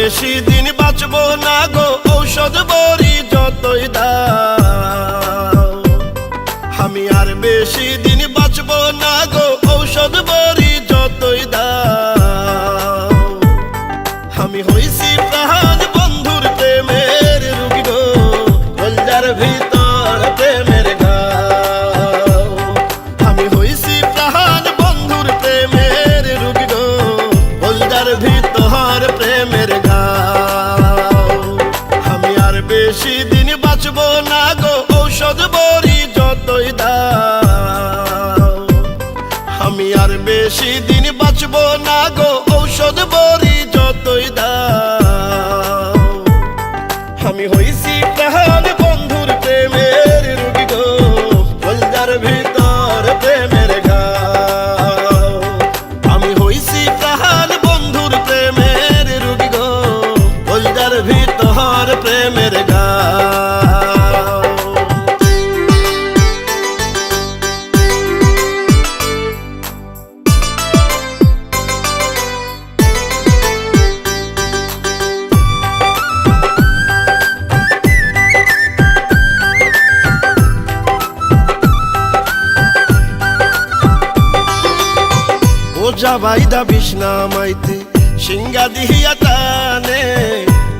বেশি দিন বাঁচব না গো ঔষধ বড়ি যতই দাও। আমি আর বেশি দিন বাঁচব না গো ঔষধ বড়ি যতই দাও। আমি হইছি প্রাণ বন্ধুর প্রেমের রোগী গো, কলজার ভিতর প্রেমের ঘাও। আমি হইছি প্রাণ বন্ধুর প্রেমের রোগী গো, কলজার ভিতর প্রেমের ঘাও। আমি আর বেশি দিন বাঁচব না গো ঔষধ বড়ি যতই দাও। আমি আর বেশি দিন বাঁচব না গো ঔষধ বড়ি যতই দাও। আমি হইছি প্রাণ বন্ধুর প্রেমের রোগী গো, কলজার ভিতর প্রেমের ঘাও। আমি হইছি প্রাণ বন্ধুর প্রেমের রোগী গো, কলজার ভিতর প্রেমের ঘাও। যাবাইদা বিষ্ণা মাইতে সিংহা দিহিয়া টানে,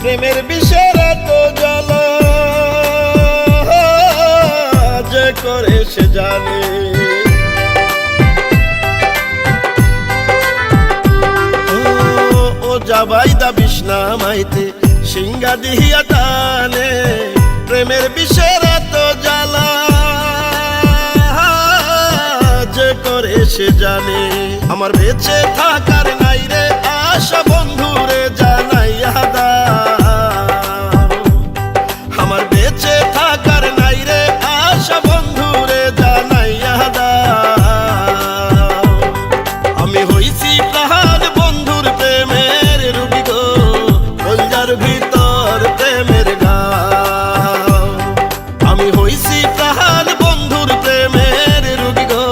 প্রেমের বিষের তো জল যে করে সে জানে। ও যাবাইদা বিষ্ণা মাইতে সিংহা দিহিয়া টানে, প্রেমের বিষের তো জ্বালা যে করে সে জানে। আমার বেঁচে থাকার নাই রে আশা বন্ধুরে জানাইয়া দাও। আমার বেঁচে থাকার নাই রে আশা বন্ধুরে জানাইয়া দাও। আমি হইছি প্রাণ বন্ধুর প্রেমের রোগী গো, কলজার ভিতর প্রেমের ঘাও। আমি হইছি প্রাণ বন্ধুর প্রেমের রোগী গো,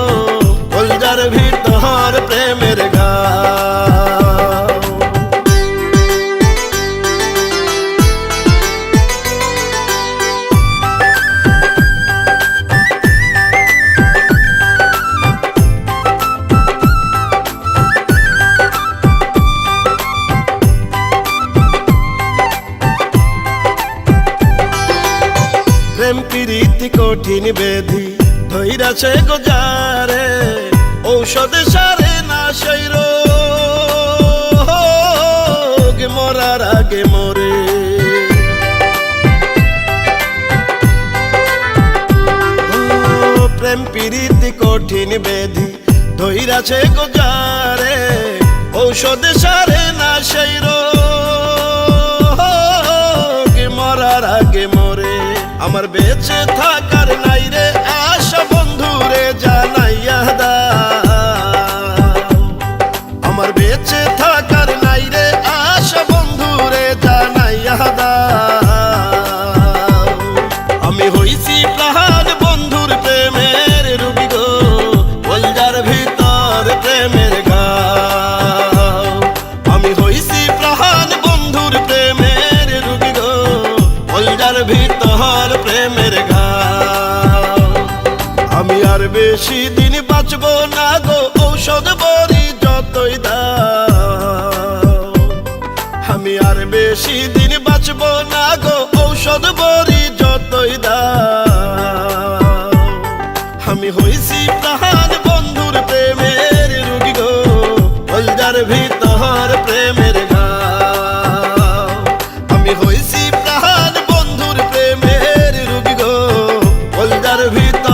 কলজার ভিতর প্রেমের ঘাও। প্রেম প্রীতি কঠিন বেধি ধৈরাছে গোজারে, ঔষধে সারে না সেই রোগ মরার আগে মরে। প্রেম প্রীতি কঠিন বেধি ধৈরাছে গোজারে, ঔষধে সারে না সেই রোগ মরার আগে মরে। আমার বেঁচে থাকার নাই রে আশা বন্ধুরে জানাইয়া দাও। আমার বেঁচে থাকার নাই রে আশা বন্ধুরে জানাইয়া দাও। আমি হইছি প্রাণ বন্ধুর প্রেমের রোগী গো, কলজার ভিতর প্রেমের ঘাও। আমি হইছি প্রাণ বন্ধুর প্রেমের রোগী গো, কলজার ভিতর প্রেমের ঘাও। আমি আর বেশি দিন বাঁচব না গো ঔষধ বড়ি যতই দাও। আমি আর বেশি দিন বাঁচব না গো ঔষধ বড়ি যতই দাও। আমি হইছি প্রাণ বন্ধুর প্রেমের রোগী গো, কলজার ভিতর প্রেমের ঘাও। আমি হইছি প্রাণ বন্ধুর প্রেমের রোগী গো, কলজার ভিতর